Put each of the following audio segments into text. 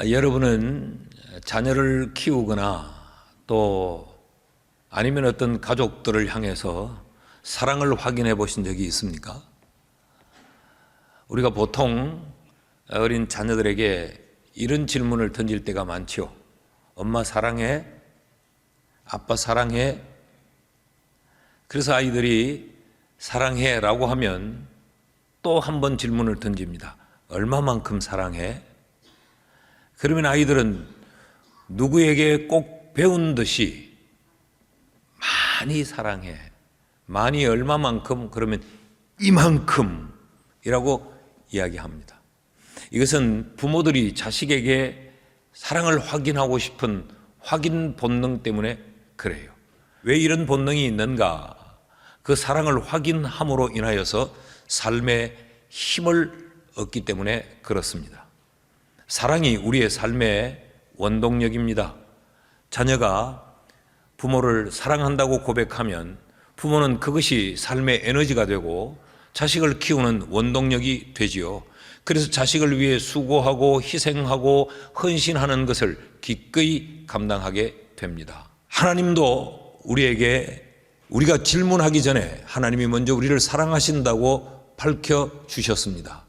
여러분은 자녀를 키우거나 또 아니면 어떤 가족들을 향해서 사랑을 확인해 보신 적이 있습니까? 우리가 보통 어린 자녀들에게 이런 질문을 던질 때가 많죠. 엄마 사랑해? 아빠 사랑해? 그래서 아이들이 사랑해 라고 하면 또 한 번 질문을 던집니다. 얼마만큼 사랑해? 그러면 아이들은 누구에게 꼭 배운 듯이 많이 사랑해. 많이 얼마만큼? 그러면 이만큼이라고 이야기합니다. 이것은 부모들이 자식에게 사랑을 확인하고 싶은 확인 본능 때문에 그래요. 왜 이런 본능이 있는가? 그 사랑을 확인함으로 인하여서 삶의 힘을 얻기 때문에 그렇습니다. 사랑이 우리의 삶의 원동력입니다. 자녀가 부모를 사랑한다고 고백하면 부모는 그것이 삶의 에너지가 되고 자식을 키우는 원동력이 되지요. 그래서 자식을 위해 수고하고 희생하고 헌신하는 것을 기꺼이 감당하게 됩니다. 하나님도 우리가 질문하기 전에 하나님이 먼저 우리를 사랑하신다고 밝혀주셨습니다.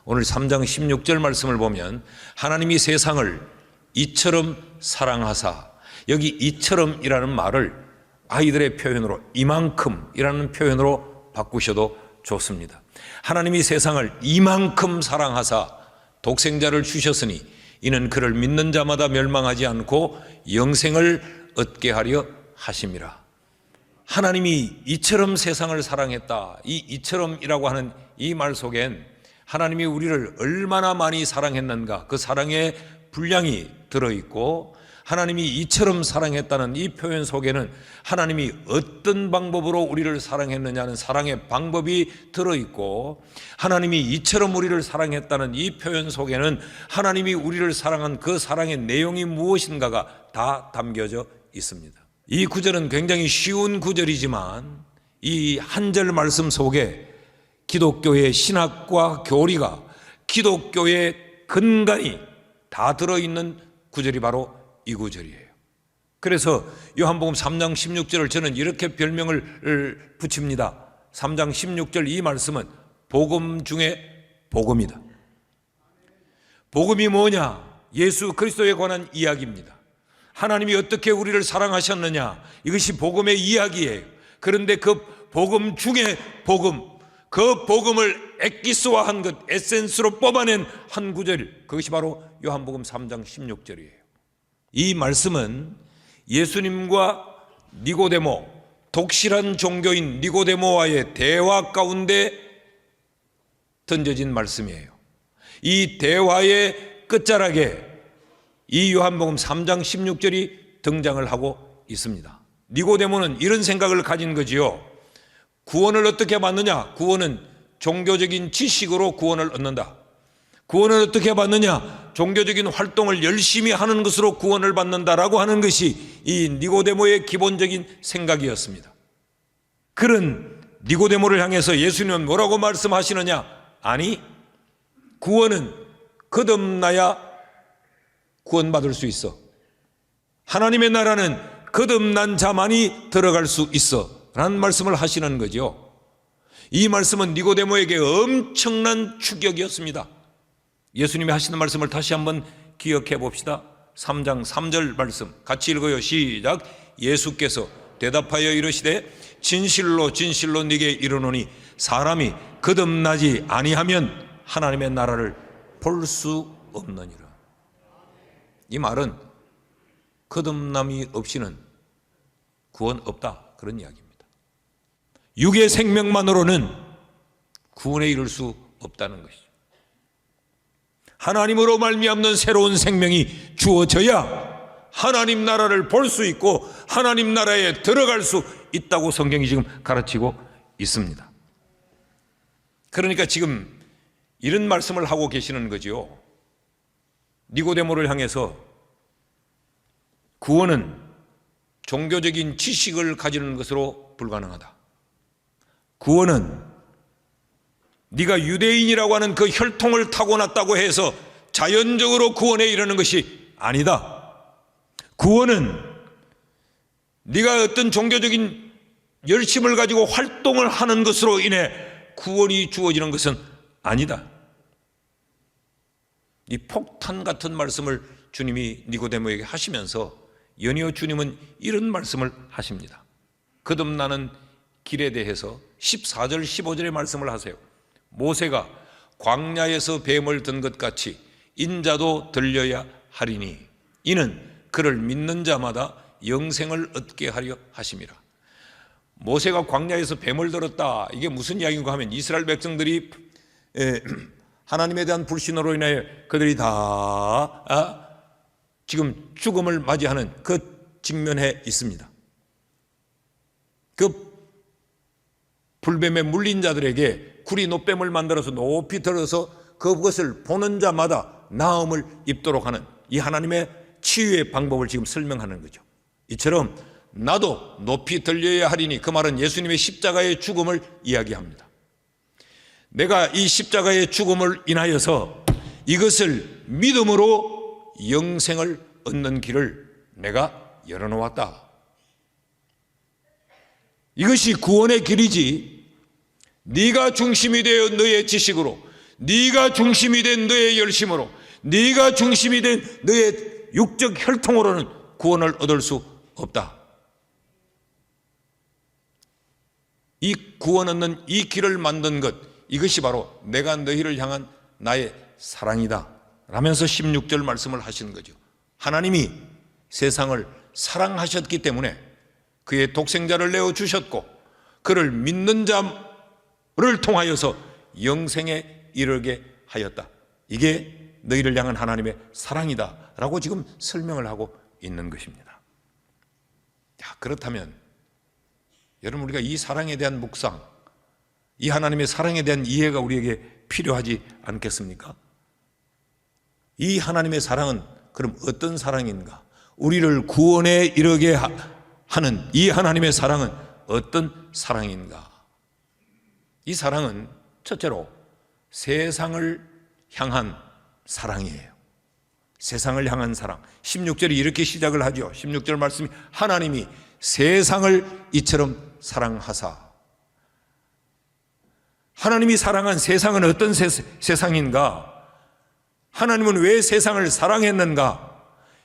오늘 3장 16절 말씀을 보면 하나님이 세상을 이처럼 사랑하사, 여기 이처럼이라는 말을 아이들의 표현으로 이만큼이라는 표현으로 바꾸셔도 좋습니다. 하나님이 세상을 이만큼 사랑하사 독생자를 주셨으니 이는 그를 믿는 자마다 멸망하지 않고 영생을 얻게 하려 하심이라. 하나님이 이처럼 세상을 사랑했다. 이 이처럼이라고 하는 이 말 속엔 하나님이 우리를 얼마나 많이 사랑했는가, 그 사랑의 분량이 들어있고, 하나님이 이처럼 사랑했다는 이 표현 속에는 하나님이 어떤 방법으로 우리를 사랑했느냐는 사랑의 방법이 들어있고, 하나님이 이처럼 우리를 사랑했다는 이 표현 속에는 하나님이 우리를 사랑한 그 사랑의 내용이 무엇인가가 다 담겨져 있습니다. 이 구절은 굉장히 쉬운 구절이지만 이 한 절 말씀 속에 기독교의 신학과 교리가, 기독교의 근간이 다 들어있는 구절이 바로 이 구절이에요. 그래서 요한복음 3장 16절을 저는 이렇게 별명을 붙입니다. 3장 16절 이 말씀은 복음 중에 복음이다. 복음이 뭐냐? 예수 그리스도에 관한 이야기입니다. 하나님이 어떻게 우리를 사랑하셨느냐, 이것이 복음의 이야기예요. 그런데 그 복음 중에 복음, 그 복음을 엑기스화한 것, 에센스로 뽑아낸 한 구절, 그것이 바로 요한복음 3장 16절이에요. 이 말씀은 예수님과 니고데모, 독실한 종교인 니고데모와의 대화 가운데 던져진 말씀이에요. 이 대화의 끝자락에 이 요한복음 3장 16절이 등장을 하고 있습니다. 니고데모는 이런 생각을 가진 거지요. 구원을 어떻게 받느냐? 구원은 종교적인 지식으로 구원을 얻는다. 구원을 어떻게 받느냐? 종교적인 활동을 열심히 하는 것으로 구원을 받는다라고 하는 것이 이 니고데모의 기본적인 생각이었습니다. 그런 니고데모를 향해서 예수님은 뭐라고 말씀하시느냐? 아니, 구원은 거듭나야 구원받을 수 있어. 하나님의 나라는 거듭난 자만이 들어갈 수 있어 라는 말씀을 하시는 거죠. 이 말씀은 니고데모에게 엄청난 충격이었습니다. 예수님이 하시는 말씀을 다시 한번 기억해 봅시다. 3장 3절 말씀 같이 읽어요. 시작. 예수께서 대답하여 이르시되 진실로 진실로 네게 이르노니 사람이 거듭나지 아니하면 하나님의 나라를 볼 수 없느니라. 이 말은 거듭남이 없이는 구원 없다, 그런 이야기입니다. 육의 생명만으로는 구원에 이를 수 없다는 것이죠. 하나님으로 말미암는 새로운 생명이 주어져야 하나님 나라를 볼 수 있고 하나님 나라에 들어갈 수 있다고 성경이 지금 가르치고 있습니다. 그러니까 지금 이런 말씀을 하고 계시는 거지요. 니고데모를 향해서 구원은 종교적인 지식을 가지는 것으로 불가능하다. 구원은 네가 유대인이라고 하는 그 혈통을 타고났다고 해서 자연적으로 구원에 이르는 것이 아니다. 구원은 네가 어떤 종교적인 열심을 가지고 활동을 하는 것으로 인해 구원이 주어지는 것은 아니다. 이 폭탄 같은 말씀을 주님이 니고데모에게 하시면서 연이어 주님은 이런 말씀을 하십니다. 거듭나는 길에 대해서 14절 15절의 말씀을 하세요. 모세가 광야에서 뱀을 든 것 같이 인자도 들려야 하리니 이는 그를 믿는 자마다 영생을 얻게 하려 하심이라. 모세가 광야에서 뱀을 들었다. 이게 무슨 이야기인가 하면 이스라엘 백성들이 하나님에 대한 불신으로 인하여 그들이 다 지금 죽음을 맞이하는 그 직면에 있습니다. 그 불뱀에 물린 자들에게 구리 노뱀을 만들어서 높이 들어서 그것을 보는 자마다 나음을 입도록 하는 이 하나님의 치유의 방법을 지금 설명하는 거죠. 이처럼 나도 높이 들려야 하리니, 그 말은 예수님의 십자가의 죽음을 이야기합니다. 내가 이 십자가의 죽음을 인하여서 이것을 믿음으로 영생을 얻는 길을 내가 열어놓았다. 이것이 구원의 길이지, 네가 중심이 되어 너의 지식으로, 네가 중심이 된 너의 열심으로, 네가 중심이 된 너의 육적 혈통으로는 구원을 얻을 수 없다. 이 구원 얻는 이 길을 만든 것, 이것이 바로 내가 너희를 향한 나의 사랑이다 라면서 16절 말씀을 하시는 거죠. 하나님이 세상을 사랑하셨기 때문에 그의 독생자를 내어주셨고 그를 믿는 자를 통하여서 영생에 이르게 하였다. 이게 너희를 향한 하나님의 사랑이다 라고 지금 설명을 하고 있는 것입니다. 자, 그렇다면 여러분, 우리가 이 사랑에 대한 묵상, 이 하나님의 사랑에 대한 이해가 우리에게 필요하지 않겠습니까? 이 하나님의 사랑은 그럼 어떤 사랑인가? 우리를 구원에 이르게 하는 이 하나님의 사랑은 어떤 사랑인가? 이 사랑은 첫째로 세상을 향한 사랑이에요. 세상을 향한 사랑. 16절이 이렇게 시작을 하죠. 16절 말씀이 하나님이 세상을 이처럼 사랑하사. 하나님이 사랑한 세상은 어떤 세상인가? 하나님은 왜 세상을 사랑했는가?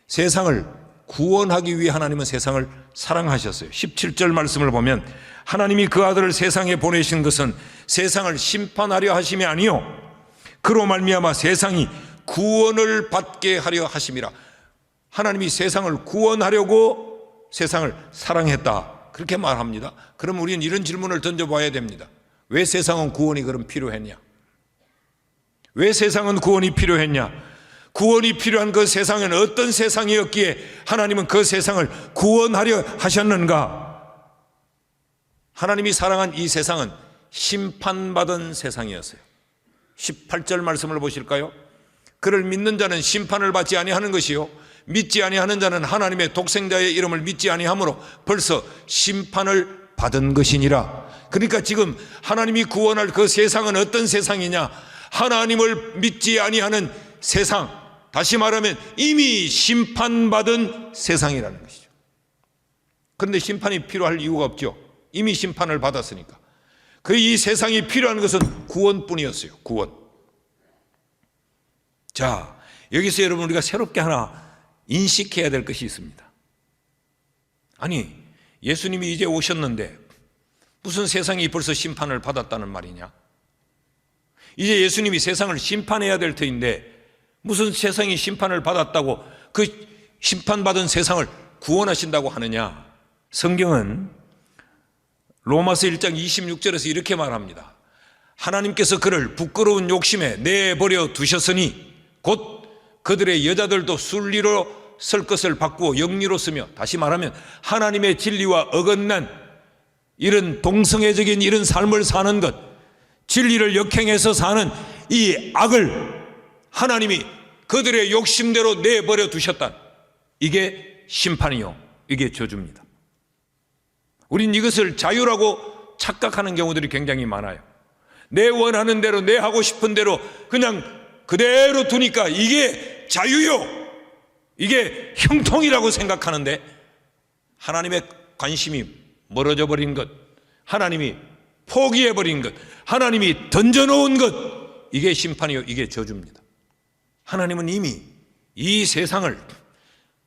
세상을 구원하기 위해 하나님은 세상을 사랑하셨어요. 17절 말씀을 보면 하나님이 그 아들을 세상에 보내신 것은 세상을 심판하려 하심이 아니요 그로 말미암아 세상이 구원을 받게 하려 하심이라. 하나님이 세상을 구원하려고 세상을 사랑했다, 그렇게 말합니다. 그럼 우리는 이런 질문을 던져봐야 됩니다. 왜 세상은 구원이 그럼 필요했냐? 왜 세상은 구원이 필요했냐? 구원이 필요한 그 세상에는 어떤 세상이었기에 하나님은 그 세상을 구원하려 하셨는가? 하나님이 사랑한 이 세상은 심판받은 세상이었어요. 18절 말씀을 보실까요? 그를 믿는 자는 심판을 받지 아니하는 것이요 믿지 아니하는 자는 하나님의 독생자의 이름을 믿지 아니하므로 벌써 심판을 받은 것이니라. 그러니까 지금 하나님이 구원할 그 세상은 어떤 세상이냐? 하나님을 믿지 아니하는 세상, 다시 말하면 이미 심판받은 세상이라는 것이죠. 그런데 심판이 필요할 이유가 없죠. 이미 심판을 받았으니까. 그 이 세상이 필요한 것은 구원뿐이었어요. 구원. 자, 여기서 여러분 우리가 새롭게 하나 인식해야 될 것이 있습니다. 아니, 예수님이 이제 오셨는데 무슨 세상이 벌써 심판을 받았다는 말이냐? 이제 예수님이 세상을 심판해야 될 터인데 무슨 세상이 심판을 받았다고 그 심판받은 세상을 구원하신다고 하느냐? 성경은 로마서 1장 26절에서 이렇게 말합니다. 하나님께서 그를 부끄러운 욕심에 내버려 두셨으니 곧 그들의 여자들도 순리로 설 것을 바꾸어 영리로 쓰며, 다시 말하면 하나님의 진리와 어긋난 이런 동성애적인 이런 삶을 사는 것, 진리를 역행해서 사는 이 악을 하나님이 그들의 욕심대로 내버려 두셨다. 이게 심판이요, 이게 저주입니다. 우린 이것을 자유라고 착각하는 경우들이 굉장히 많아요. 내 원하는 대로, 내 하고 싶은 대로 그냥 그대로 두니까 이게 자유요, 이게 형통이라고 생각하는데 하나님의 관심이 멀어져 버린 것, 하나님이 포기해 버린 것, 하나님이 던져놓은 것, 이게 심판이요, 이게 저주입니다. 하나님은 이미 이 세상을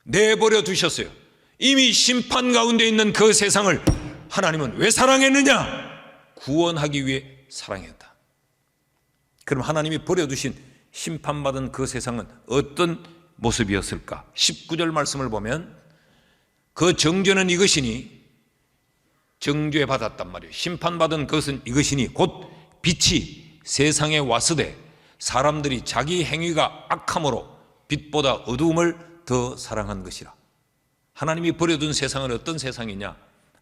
내버려 두셨어요. 이미 심판 가운데 있는 그 세상을 하나님은 왜 사랑했느냐? 구원하기 위해 사랑했다. 그럼 하나님이 버려두신 심판받은 그 세상은 어떤 모습이었을까? 19절 말씀을 보면 그 정죄는 이것이니, 정죄 받았단 말이에요. 심판받은 것은 이것이니 곧 빛이 세상에 왔으되 사람들이 자기 행위가 악함으로 빛보다 어두움을 더 사랑한 것이라. 하나님이 버려둔 세상은 어떤 세상이냐?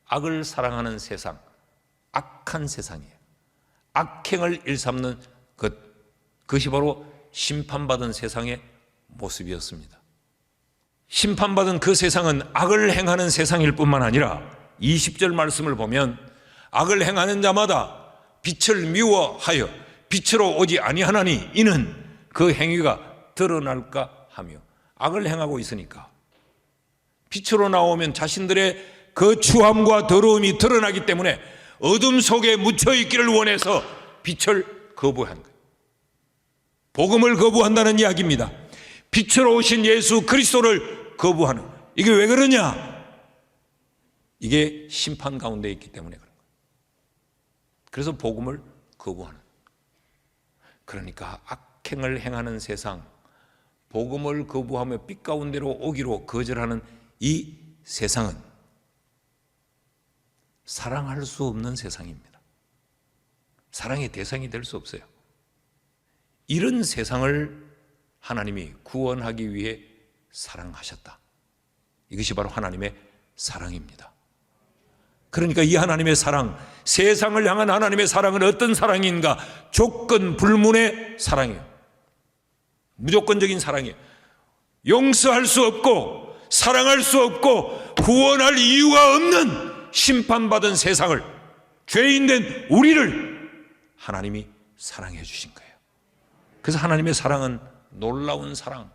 악을 사랑하는 세상, 악한 세상이에요. 악행을 일삼는 것, 그것이 바로 심판받은 세상의 모습이었습니다. 심판받은 그 세상은 악을 행하는 세상일 뿐만 아니라 20절 말씀을 보면 악을 행하는 자마다 빛을 미워하여 빛으로 오지 아니하나니 이는 그 행위가 드러날까 하며, 악을 행하고 있으니까 빛으로 나오면 자신들의 그 추함과 더러움이 드러나기 때문에 어둠 속에 묻혀 있기를 원해서 빛을 거부한 거예요. 복음을 거부한다는 이야기입니다. 빛으로 오신 예수 그리스도를 거부하는, 이게 왜 그러냐? 이게 심판 가운데 있기 때문에 그런 거예요. 그래서 복음을 거부하는, 그러니까 악행을 행하는 세상, 복음을 거부하며 빛 가운데로 오기로 거절하는 이 세상은 사랑할 수 없는 세상입니다. 사랑의 대상이 될 수 없어요. 이런 세상을 하나님이 구원하기 위해 사랑하셨다. 이것이 바로 하나님의 사랑입니다. 그러니까 이 하나님의 사랑, 세상을 향한 하나님의 사랑은 어떤 사랑인가? 조건 불문의 사랑이에요. 무조건적인 사랑이에요. 용서할 수 없고 사랑할 수 없고 구원할 이유가 없는 심판받은 세상을, 죄인된 우리를 하나님이 사랑해 주신 거예요. 그래서 하나님의 사랑은 놀라운 사랑,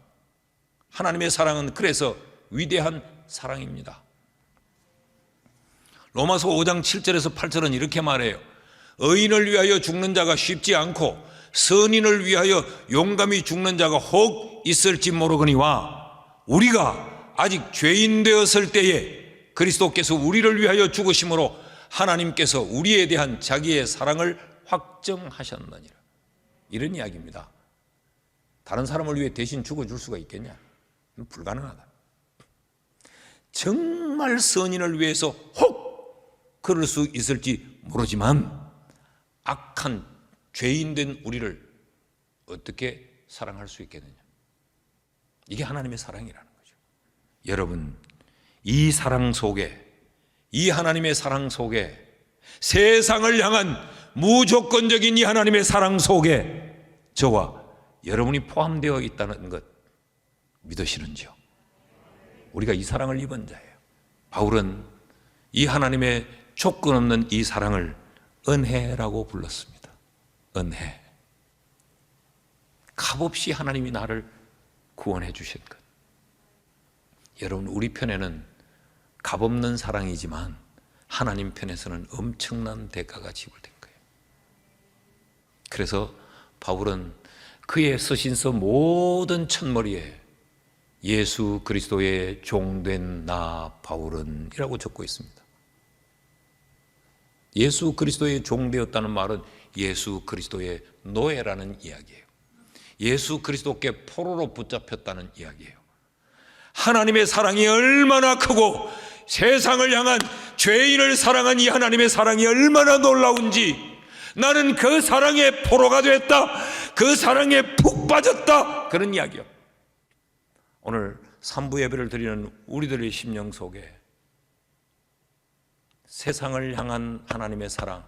하나님의 사랑은 그래서 위대한 사랑입니다. 로마서 5장 7절에서 8절은 이렇게 말해요. 의인을 위하여 죽는 자가 쉽지 않고 선인을 위하여 용감히 죽는 자가 혹 있을지 모르거니와 우리가 아직 죄인 되었을 때에 그리스도께서 우리를 위하여 죽으심으로 하나님께서 우리에 대한 자기의 사랑을 확정하셨느니라. 이런 이야기입니다. 다른 사람을 위해 대신 죽어줄 수가 있겠냐? 불가능하다. 정말 선인을 위해서 혹 그럴 수 있을지 모르지만 악한 죄인된 우리를 어떻게 사랑할 수 있겠느냐? 이게 하나님의 사랑이라는 거죠. 여러분, 이 사랑 속에, 이 하나님의 사랑 속에, 세상을 향한 무조건적인 이 하나님의 사랑 속에 저와 여러분이 포함되어 있다는 것 믿으시는지요? 우리가 이 사랑을 입은 자예요. 바울은 이 하나님의 조건 없는 이 사랑을 은혜라고 불렀습니다. 은혜. 값없이 하나님이 나를 구원해 주신 것. 여러분, 우리 편에는 값없는 사랑이지만 하나님 편에서는 엄청난 대가가 지불된 거예요. 그래서 바울은 그의 서신서 모든 첫머리에 예수 그리스도의 종된 나 바울은 이라고 적고 있습니다. 예수 그리스도의 종되었다는 말은 예수 그리스도의 노예라는 이야기예요. 예수 그리스도께 포로로 붙잡혔다는 이야기예요. 하나님의 사랑이 얼마나 크고 세상을 향한 죄인을 사랑한 이 하나님의 사랑이 얼마나 놀라운지, 나는 그 사랑의 포로가 됐다, 그 사랑에 푹 빠졌다, 그런 이야기요. 오늘 3부 예배를 드리는 우리들의 심령 속에 세상을 향한 하나님의 사랑,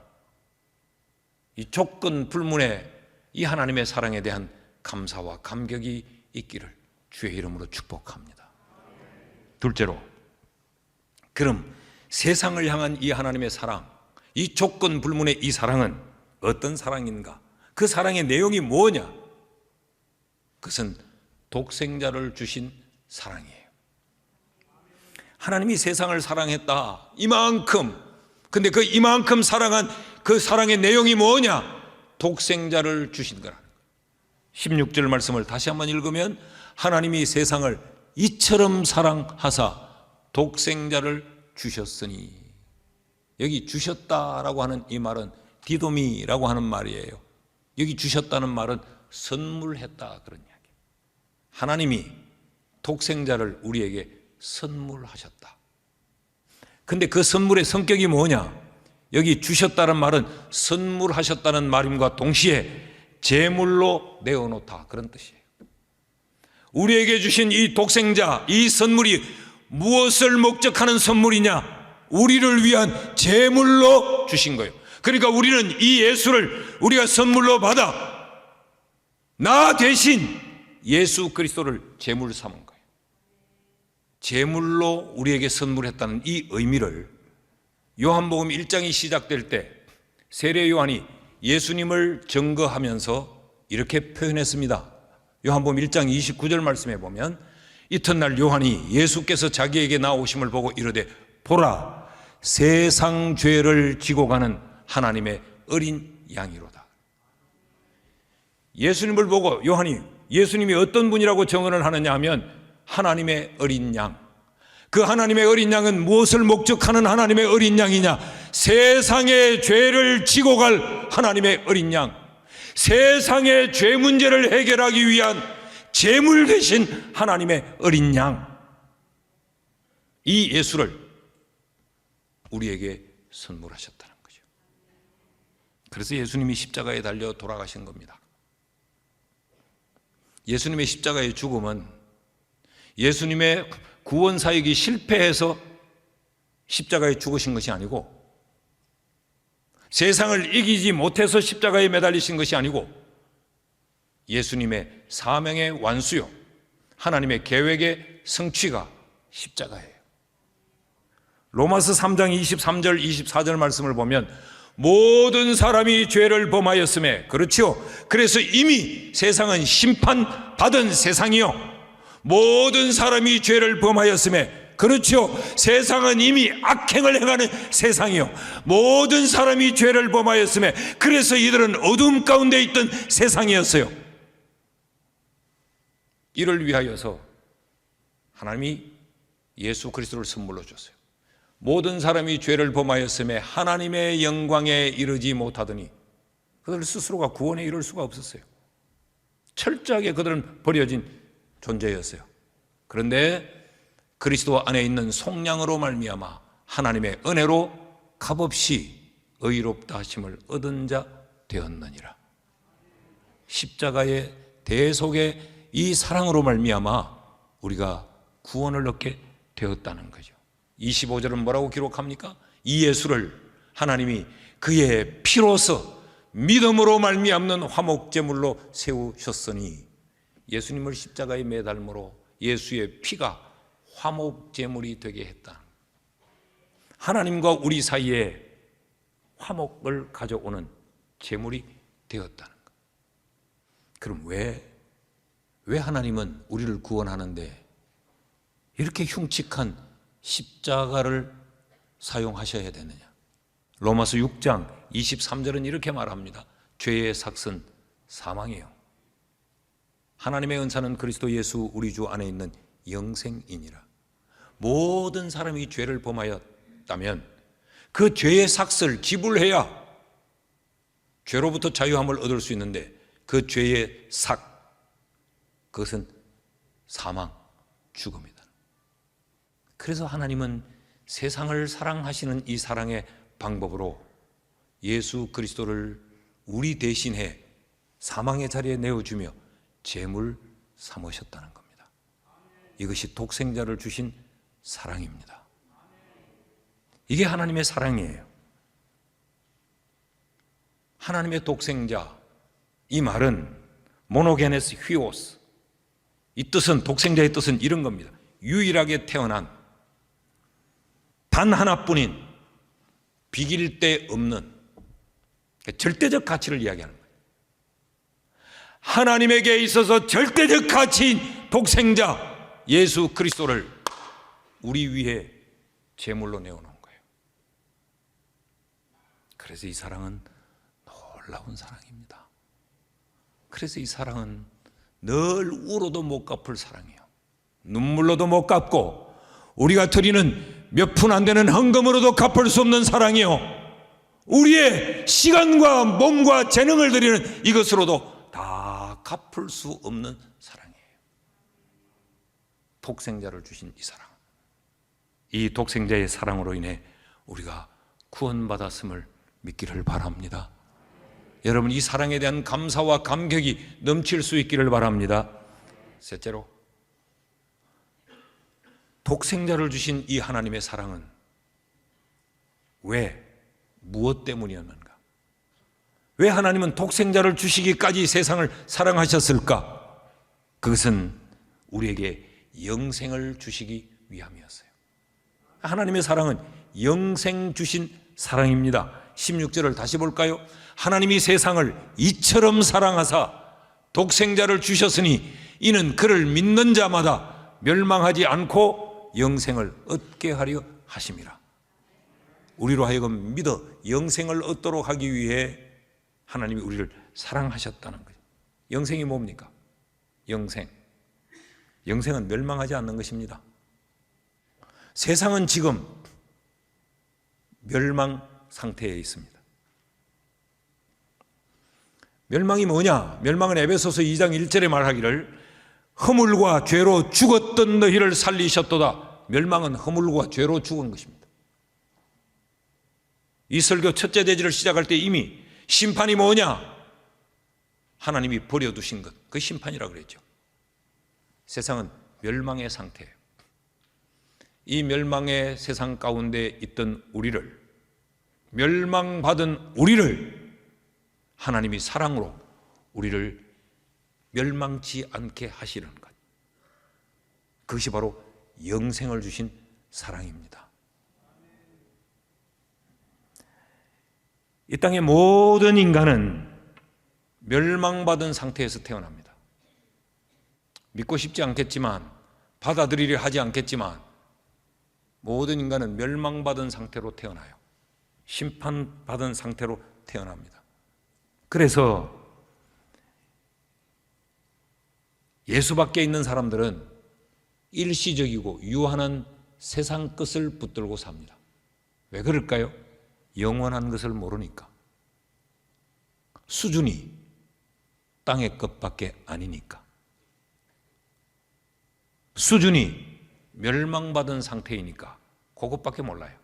이 조건 불문의 이 하나님의 사랑에 대한 감사와 감격이 있기를 주의 이름으로 축복합니다. 둘째로, 그럼 세상을 향한 이 하나님의 사랑, 이 조건 불문의 이 사랑은 어떤 사랑인가? 그 사랑의 내용이 뭐냐? 그것은 독생자를 주신 사랑이에요. 하나님이 세상을 사랑했다, 이만큼. 근데 그 이만큼 사랑한 그 사랑의 내용이 뭐냐? 독생자를 주신 거라. 16절 말씀을 다시 한번 읽으면 하나님이 세상을 이처럼 사랑하사 독생자를 주셨으니, 여기 주셨다라고 하는 이 말은 디도미라고 하는 말이에요. 여기 주셨다는 말은 선물했다, 그런 이야기. 하나님이 독생자를 우리에게 선물하셨다. 근데 그 선물의 성격이 뭐냐? 여기 주셨다는 말은 선물하셨다는 말임과 동시에 제물로 내어놓다, 그런 뜻이에요. 우리에게 주신 이 독생자, 이 선물이 무엇을 목적하는 선물이냐? 우리를 위한 제물로 주신 거예요. 그러니까 우리는 이 예수를 우리가 선물로 받아 나 대신 예수 그리스도를 제물 삼은 거예요. 제물로 우리에게 선물했다는 이 의미를 요한복음 1장이 시작될 때 세례 요한이 예수님을 증거하면서 이렇게 표현했습니다. 요한복음 1장 29절 말씀에 보면 이튿날 요한이 예수께서 자기에게 나오심을 보고 이르되 보라, 세상 죄를 지고 가는 하나님의 어린 양이로다. 예수님을 보고 요한이 예수님이 어떤 분이라고 정언을 하느냐 하면 하나님의 어린 양. 그 하나님의 어린 양은 무엇을 목적하는 하나님의 어린 양이냐? 세상의 죄를 지고 갈 하나님의 어린 양. 세상의 죄 문제를 해결하기 위한 제물 대신 하나님의 어린 양. 이 예수를 우리에게 선물하셨다는 거죠. 그래서 예수님이 십자가에 달려 돌아가신 겁니다. 예수님의 십자가의 죽음은 예수님의 구원 사역이 실패해서 십자가에 죽으신 것이 아니고, 세상을 이기지 못해서 십자가에 매달리신 것이 아니고, 예수님의 사명의 완수요, 하나님의 계획의 성취가 십자가예요. 로마서 3장 23절 24절 말씀을 보면 모든 사람이 죄를 범하였음에, 그렇지요, 그래서 이미 세상은 심판받은 세상이요, 모든 사람이 죄를 범하였음에, 그렇죠, 세상은 이미 악행을 행하는 세상이요, 모든 사람이 죄를 범하였음에, 그래서 이들은 어둠 가운데 있던 세상이었어요. 이를 위하여서 하나님이 예수 그리스도를 선물로 줬어요. 모든 사람이 죄를 범하였음에 하나님의 영광에 이르지 못하더니, 그들 스스로가 구원에 이를 수가 없었어요. 철저하게 그들은 버려진 존재였어요. 그런데 그리스도 안에 있는 속량으로 말미암아 하나님의 은혜로 값없이 의롭다 하심을 얻은 자 되었느니라. 십자가의 대속의 이 사랑으로 말미암아 우리가 구원을 얻게 되었다는 거죠. 25절은 뭐라고 기록합니까? 이 예수를 하나님이 그의 피로서 믿음으로 말미암는 화목제물로 세우셨으니, 예수님을 십자가에 매달므로 예수의 피가 화목제물이 되게 했다. 하나님과 우리 사이에 화목을 가져오는 제물이 되었다는 것. 그럼 왜 하나님은 우리를 구원하는데 이렇게 흉측한 십자가를 사용하셔야 되느냐? 로마서 6장 23절은 이렇게 말합니다. 죄의 삭은 사망이에요. 하나님의 은사는 그리스도 예수 우리 주 안에 있는 영생이니라. 모든 사람이 죄를 범하였다면 그 죄의 삭을 지불해야 죄로부터 자유함을 얻을 수 있는데, 그 죄의 삭, 그것은 사망, 죽음이다. 그래서 하나님은 세상을 사랑하시는 이 사랑의 방법으로 예수 그리스도를 우리 대신해 사망의 자리에 내어주며 제물 삼으셨다는 겁니다. 이것이 독생자를 주신 사랑입니다. 이게 하나님의 사랑이에요. 하나님의 독생자, 이 말은 모노게네스 휘오스, 이 뜻은, 독생자의 뜻은 이런 겁니다. 유일하게 태어난, 단 하나뿐인, 비길 데 없는 절대적 가치를 이야기하는 거예요. 하나님에게 있어서 절대적 가치인 독생자 예수 그리스도를 우리 위해 제물로 내어놓은 거예요. 그래서 이 사랑은 놀라운 사랑입니다. 그래서 이 사랑은 늘 울어도 못 갚을 사랑이에요. 눈물로도 못 갚고 우리가 드리는 몇 푼 안 되는 헌금으로도 갚을 수 없는 사랑이요, 우리의 시간과 몸과 재능을 드리는 이것으로도 다 갚을 수 없는 사랑이에요. 독생자를 주신 이 사랑, 이 독생자의 사랑으로 인해 우리가 구원받았음을 믿기를 바랍니다. 여러분, 이 사랑에 대한 감사와 감격이 넘칠 수 있기를 바랍니다. 셋째로, 독생자를 주신 이 하나님의 사랑은 왜, 무엇 때문이었는가? 왜 하나님은 독생자를 주시기까지 세상을 사랑하셨을까? 그것은 우리에게 영생을 주시기 위함이었어요. 하나님의 사랑은 영생 주신 사랑입니다. 16절을 다시 볼까요? 하나님이 세상을 이처럼 사랑하사 독생자를 주셨으니 이는 그를 믿는 자마다 멸망하지 않고 영생을 얻게 하려 하심이라. 우리로 하여금 믿어 영생을 얻도록 하기 위해 하나님이 우리를 사랑하셨다는 거죠. 영생이 뭡니까? 영생은 멸망하지 않는 것입니다. 세상은 지금 멸망 상태에 있습니다. 멸망이 뭐냐? 멸망은 에베소서 2장 1절에 말하기를 허물과 죄로 죽었던 너희를 살리셨도다. 멸망은 허물과 죄로 죽은 것입니다. 이 설교 첫째 대지를 시작할 때 이미 심판이 뭐냐? 하나님이 버려두신 것, 그 심판이라고 그랬죠. 세상은 멸망의 상태예요. 이 멸망의 세상 가운데 있던 우리를, 멸망받은 우리를 하나님이 사랑으로 우리를 멸망치 않게 하시는 것, 그것이 바로 영생을 주신 사랑입니다. 이 땅의 모든 인간은 멸망받은 상태에서 태어납니다. 믿고 싶지 않겠지만, 받아들이려 하지 않겠지만, 모든 인간은 멸망받은 상태로 태어나요. 심판받은 상태로 태어납니다. 그래서 예수 밖에 있는 사람들은 일시적이고 유한한 세상 것을 붙들고 삽니다. 왜 그럴까요? 영원한 것을 모르니까. 수준이 땅의 것밖에 아니니까. 수준이 멸망받은 상태이니까 그것밖에 몰라요.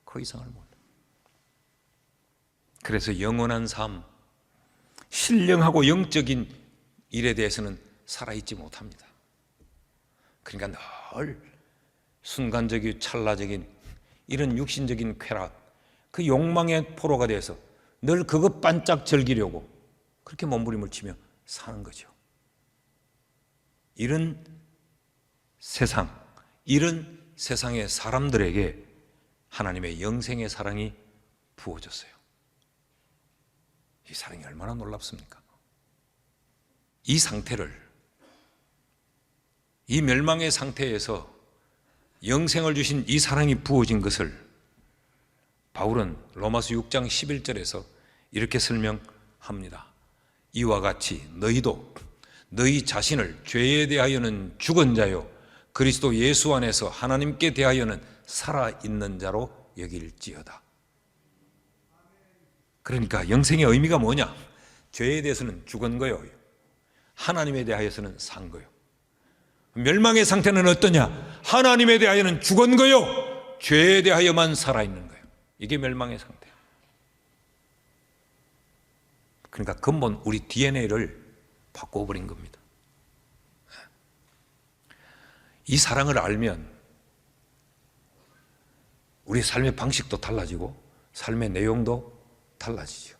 그 이상을 몰라요. 그래서 영원한 삶, 신령하고 영적인 일에 대해서는 살아있지 못합니다. 그러니까 늘 순간적이고 찰나적인 이런 육신적인 쾌락, 그 욕망의 포로가 돼서 늘 그것 반짝 즐기려고 그렇게 몸부림을 치며 사는 거죠. 이런 세상, 이런 세상의 사람들에게 하나님의 영생의 사랑이 부어졌어요. 이 사랑이 얼마나 놀랍습니까? 이 상태를, 이 멸망의 상태에서 영생을 주신 이 사랑이 부어진 것을 바울은 로마서 6장 11절에서 이렇게 설명합니다. 이와 같이 너희도 너희 자신을 죄에 대하여는 죽은 자요 그리스도 예수 안에서 하나님께 대하여는 살아있는 자로 여길지어다. 그러니까 영생의 의미가 뭐냐? 죄에 대해서는 죽은 거예요. 하나님에 대하여서는 산 거예요. 멸망의 상태는 어떠냐? 하나님에 대하여는 죽은 거요, 죄에 대하여만 살아있는 거예요. 이게 멸망의 상태예요. 그러니까 근본 우리 DNA를 바꿔버린 겁니다. 이 사랑을 알면 우리 삶의 방식도 달라지고 삶의 내용도 달라지죠.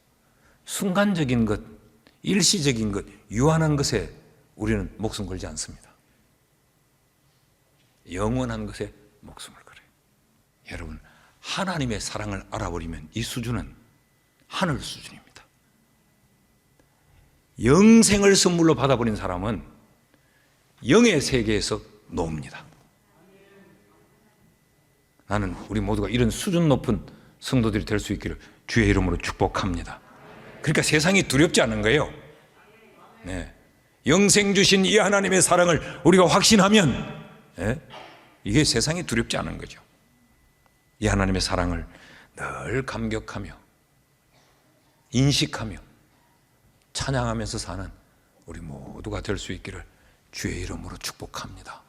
순간적인 것, 일시적인 것, 유한한 것에 우리는 목숨 걸지 않습니다. 영원한 것에 목숨을 걸어요. 여러분, 하나님의 사랑을 알아버리면 이 수준은 하늘 수준입니다. 영생을 선물로 받아버린 사람은 영의 세계에서 놉니다. 나는 우리 모두가 이런 수준 높은 성도들이 될 수 있기를 주의 이름으로 축복합니다. 그러니까 세상이 두렵지 않은 거예요. 네. 영생 주신 이 하나님의 사랑을 우리가 확신하면 이게 세상이 두렵지 않은 거죠. 이 하나님의 사랑을 늘 감격하며 인식하며 찬양하면서 사는 우리 모두가 될 수 있기를 주의 이름으로 축복합니다.